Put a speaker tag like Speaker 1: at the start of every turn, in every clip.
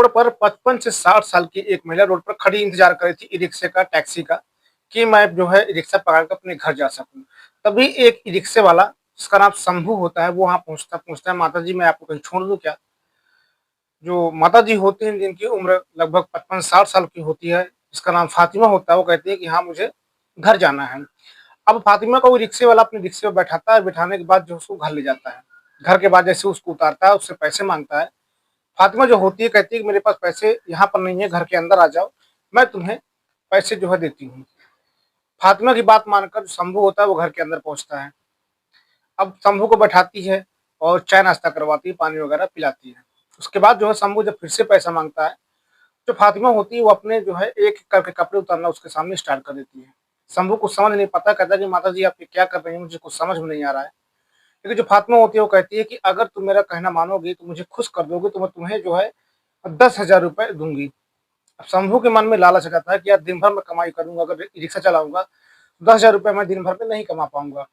Speaker 1: Road पर 55 से 60 साल की एक महिला रोड पर खड़ी इंतजार कर रही थी ई-रिक्शे का, टैक्सी का, कि मैं जो है ई-रिक्शा पकड़ कर अपने घर जा सकूँ। तभी एक ई-रिक्शे वाला जिसका नाम शंभू होता है, वो वहाँ पूछता है, "माताजी मैं आपको कहीं छोड़ दूँ क्या?" जो माताजी होती हैं जिनकी उम्र लगभग 55-60 साल की होती है, जिसका नाम फातिमा होता है, वो कहती है कि हाँ, मुझे घर जाना है। अब फातिमा को वो रिक्शे वाला अपने रिक्शे में बैठाता है, बिठाने के बाद जो उसको घर ले जाता है। घर के बाद जैसे उसको उतारता है, उससे पैसे माँगता है। फातिमा जो होती है कहती है कि मेरे पास पैसे यहाँ पर नहीं है, घर के अंदर आ जाओ, मैं तुम्हें पैसे जो है देती हूँ। फातिमा की बात मानकर जो शंभू होता है वो घर के अंदर पहुँचता है। अब शंभू को बैठाती है और चाय नाश्ता करवाती है, पानी वगैरह पिलाती है। उसके बाद जो है शंभू जब फिर से पैसा माँगता है, जो फातिमा होती है वो अपने जो है एक-एक करके कपड़े उतारना उसके सामने स्टार्ट कर देती है। शंभू को समझ नहीं पाता, कहता है कि माताजी आप ये क्या कर रही हैं? मुझे कुछ समझ में नहीं आ रहा है। लेकिन जो फातिमा होती है वो कहती है कि अगर तुम मेरा कहना मानोगी, तो मुझे खुश कर दोगे तो मैं तुम्हें जो है 10,000 रुपए दूँगी। अब शंभू के मन में लालच आ जाता है कि यार दिन भर मैं कमाई करूँगा, अगर रिक्शा चलाऊँगा, 10,000 रुपए मैं दिन भर में नहीं कमा पाऊँगा।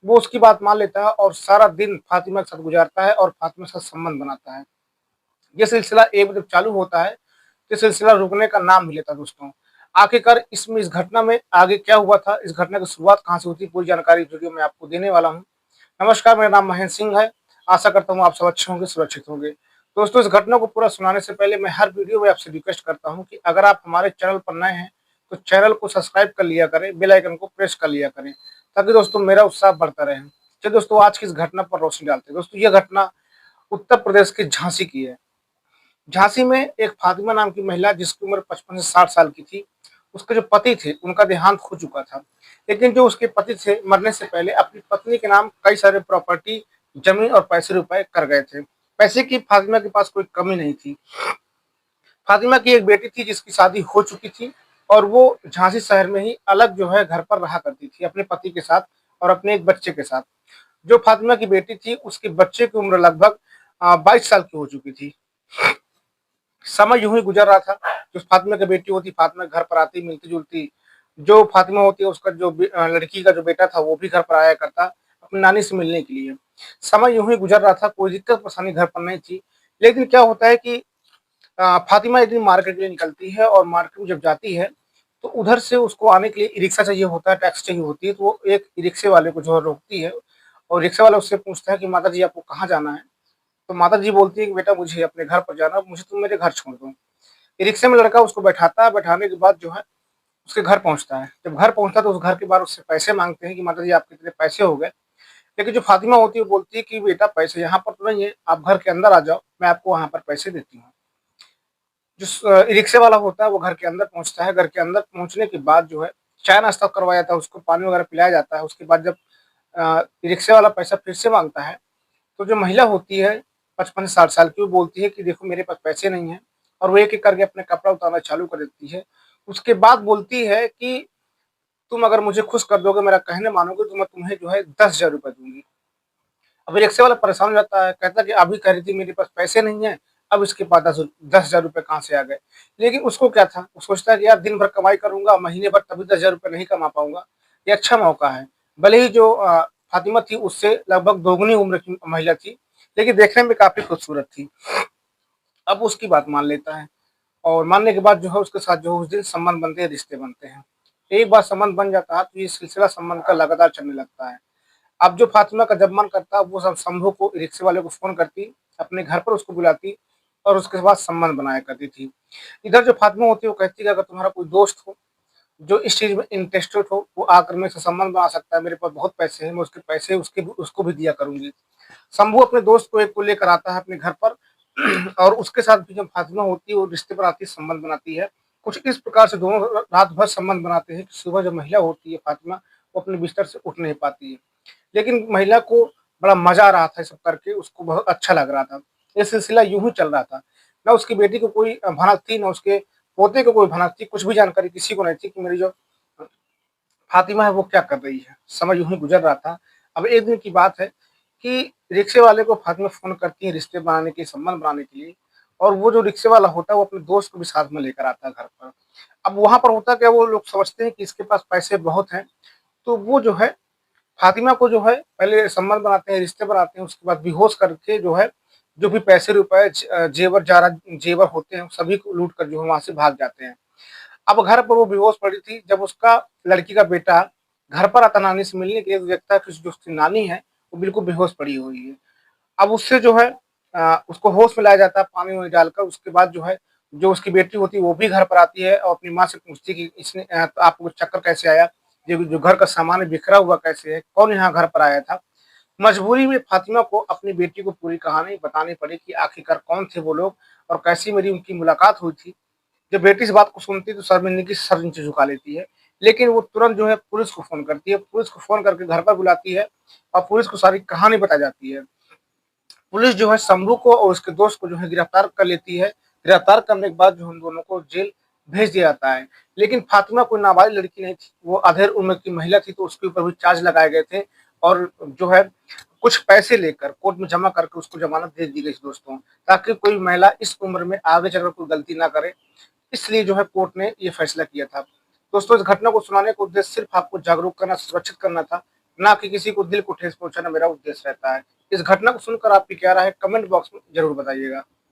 Speaker 1: वो उसकी बात मान लेता है और सारा दिन फातिमा के साथ गुज़ारता है और फातिमा के साथ संबंध बनाता है। ये सिलसिला एक बार जब चालू होता है, तो सिलसिला रुकने का नाम नहीं लेता दोस्तों। आखिरकार इस घटना में आगे क्या हुआ था, इस घटना की शुरुआत कहाँ से हुई थी, पूरी जानकारी इस वीडियो में आपको देने वाला हूँ। नमस्कार, मेरा नाम महेंद्र सिंह है। आशा करता हूँ आप सब अच्छे होंगे, सुरक्षित होंगे। दोस्तों, इस घटना को पूरा सुनाने से पहले मैं हर वीडियो में आपसे रिक्वेस्ट करता हूँ कि अगर आप हमारे चैनल पर नए हैं, तो चैनल को सब्सक्राइब कर लिया करें, बेल आइकन को प्रेस कर लिया करें, ताकि दोस्तों मेरा उत्साह बढ़ता रहे। चलिए दोस्तों, आज की इस घटना पर रोशनी डालते हैं। दोस्तों, यह घटना उत्तर प्रदेश के झांसी की है। झांसी में एक फातिमा नाम की महिला जिसकी उम्र 55 से 60 साल की थी, उसके जो पति थे, उनका देहांत हो चुका था। लेकिन जो उसके पति थे, मरने से पहले अपनी पत्नी के नाम कई सारे प्रॉपर्टी, ज़मीन और पैसे रुपए कर गए थे। पैसे की फातिमा के पास कोई कमी नहीं थी। फातिमा की एक बेटी थी जिसकी शादी हो चुकी थी और वो झांसी शहर में ही अलग जो है घर पर रहा करती थी अपने पति के साथ और अपने एक बच्चे के साथ। जो फातिमा की बेटी थी, उसके बच्चे की उम्र लगभग 22 साल की हो चुकी थी। समय यूँ ही गुज़र रहा था। जो फातिमा की बेटी होती, फातिमा के घर पर आती, मिलती-जुलती। जो फातिमा होती है, उसका जो लड़की का जो बेटा था, वो भी घर पर आया करता, अपनी नानी से मिलने के लिए। समय यूँ ही गुज़र रहा था, कोई दिक्कत-परेशानी घर पर नहीं थी। लेकिन क्या होता है कि फातिमा एक दिन मार्केट के लिए निकलती है और मार्केट में जब जाती है, तो उधर से उसको आने के लिए ई-रिक्शा चाहिए होता है, टैक्सी चाहिए होती है, तो वो एक ई-रिक्शे वाले को जो है रोकती है और रिक्शा वाला उससे पूछता है कि माताजी आपको कहाँ जाना है? तो माताजी बोलती है कि बेटा मुझे अपने घर पर जाना है, मुझे तुम मेरे घर छोड़ दो। रिक्शे में लड़का उसको बैठाता है, बैठाने के बाद जो है उसके घर पहुँचता है। जब घर पहुँचता है तो उस घर के बाहर उससे पैसे माँगते हैं कि माताजी आपके इतने पैसे हो गए। लेकिन जो फातिमा होती है वो बोलती है कि बेटा पैसे यहाँ पर तो नहीं है, आप घर के अंदर आ जाओ, मैं आपको वहाँ पर पैसे देती हूँ। जो रिक्शे वाला होता है वो घर के अंदर पहुँचता है, घर के अंदर पहुँचने के बाद जो है चाय नाश्ता करवाया जाता है, उसको पानी वगैरह पिलाया जाता है। उसके बाद जब रिक्शे वाला पैसा फिर से माँगता है, तो जो महिला होती है 55 से 60 साल की, वो बोलती है कि देखो मेरे पास पैसे नहीं हैं और वो एक-एक करके अपने कपड़ा उतारना चालू कर देती है। उसके बाद बोलती है कि तुम अगर मुझे खुश कर दोगे, मेरा कहने मानोगे, तो मैं तुम्हें जो है 10,000 रुपए दूँगी। अब रिक्शे वाला परेशान हो जाता है, कहता है कि अभी कह रही थी मेरे पास पैसे नहीं है, अब इसके पास 10,000 रुपए कहाँ से आ गए? लेकिन उसको क्या था, वो सोचता है कि यार दिन भर कमाई करूँगा, महीने भर तभी 10,000 रुपए नहीं कमा पाऊँगा, ये अच्छा मौका है। भले ही जो फातिमा थी उससे लगभग दोगुनी उम्र की महिला थी, लेकिन देखने में काफ़ी खूबसूरत थी। अब उसकी बात मान लेता है और मानने के बाद जो है उसके साथ जो है उस दिन संबंध बनते हैं, रिश्ते बनते हैं। एक बार संबंध बन जाता है तो ये सिलसिला संबंध का लगातार चलने लगता है। अब जो फातिमा का जब मन करता है वो सब शंभू को, रिक्शे वाले को फ़ोन करती, अपने घर पर उसको बुलाती और उसके बाद संबंध बनाया करती थी। इधर जो फातिमा होती है वो कहती है कि अगर तुम्हारा कोई दोस्त हो, जो इस चीज़ में इंटरेस्टेड हो, वो आकर मेरे से संबंध बना सकता है, मेरे पास बहुत पैसे हैं, मैं उसके पैसे उसको भी दिया करूँगी। शंभू अपने दोस्त को एक को लेकर आता है अपने घर पर और उसके साथ भी जब फातिमा होती है वो रिश्ते बनाती है, संबंध बनाती है। कुछ इस प्रकार से दोनों रात भर संबंध बनाते हैं कि सुबह जो महिला होती है फातिमा, वो अपने बिस्तर से उठ नहीं पाती है। लेकिन महिला को बड़ा मज़ा आ रहा था ये सब करके, उसको बहुत अच्छा लग रहा था। ये सिलसिला यूँ ही चल रहा था। ना उसकी बेटी को कोई भनक थी, ना उसके पोते को कोई भनक थी, कुछ भी जानकारी किसी को नहीं थी कि मेरी जो फातिमा है वो क्या कर रही है। समय यूँ ही गुज़र रहा था। अब एक दिन की बात है कि रिक्शे वाले को फातिमा फ़ोन करती है रिश्ते बनाने के, संबंध बनाने के लिए और वो जो रिक्शे वाला होता है वो अपने दोस्त को भी साथ में लेकर आता है घर पर। अब वहाँ पर होता क्या, वो लोग समझते हैं कि इसके पास पैसे बहुत हैं, तो वो जो है फातिमा को जो है पहले संबंध बनाते हैं, रिश्ते बनाते हैं, उसके बाद बेहोश करके जो है जो भी पैसे रुपए जेवर होते हैं सभी को लूट कर जो है वहां से भाग जाते हैं। अब घर पर वो बेहोश पड़ी थी, जब उसका लड़की का बेटा घर पर आता नानी से मिलने के लिए, तो देखता है कि जो उसकी नानी है वो बिल्कुल बेहोश पड़ी हुई है। अब उससे जो है उसको होश में लाया जाता है पानी वानी डालकर। उसके बाद जो है जो उसकी बेटी होती है वो भी घर पर आती है और अपनी माँ से पूछती है कि इसने आपको चक्कर कैसे आया, जो जो घर का सामान है बिखरा हुआ कैसे है, कौन यहाँ घर पर आया था। मजबूरी में फातिमा को अपनी बेटी को पूरी कहानी बतानी पड़ी कि आखिरकार कौन थे वो लोग और कैसी मेरी उनकी मुलाकात हुई थी। जब बेटी इस बात को सुनती है तो शर्मिंदगी से सर नीचे झुका लेती है, लेकिन वो तुरंत जो है पुलिस को फ़ोन करती है, पुलिस को फ़ोन करके घर पर बुलाती है और पुलिस को सारी कहानी बताई जाती है। पुलिस जो है शंभू को और उसके दोस्त को जो है गिरफ्तार कर लेती है। गिरफ्तार करने के बाद जो उन दोनों को जेल भेज दिया जाता है। लेकिन फातिमा कोई नाबालिग लड़की नहीं थी, वो अधेड़ उम्र की महिला थी, तो उसके ऊपर भी चार्ज लगाए गए थे और जो है कुछ पैसे लेकर कोर्ट में जमा करके उसको जमानत दे दी गई दोस्तों, ताकि कोई महिला इस उम्र में आगे चलकर कोई गलती ना करे। इसलिए जो है कोर्ट ने ये फैसला किया था। दोस्तों इस घटना को सुनाने का उद्देश्य सिर्फ आपको जागरूक करना, सुरक्षित करना था, ना कि किसी को दिल को ठेस पहुंचाना मेरा उद्देश्य रहता है। इस घटना को सुनकर आपकी क्या राय है कमेंट बॉक्स में जरूर बताइएगा।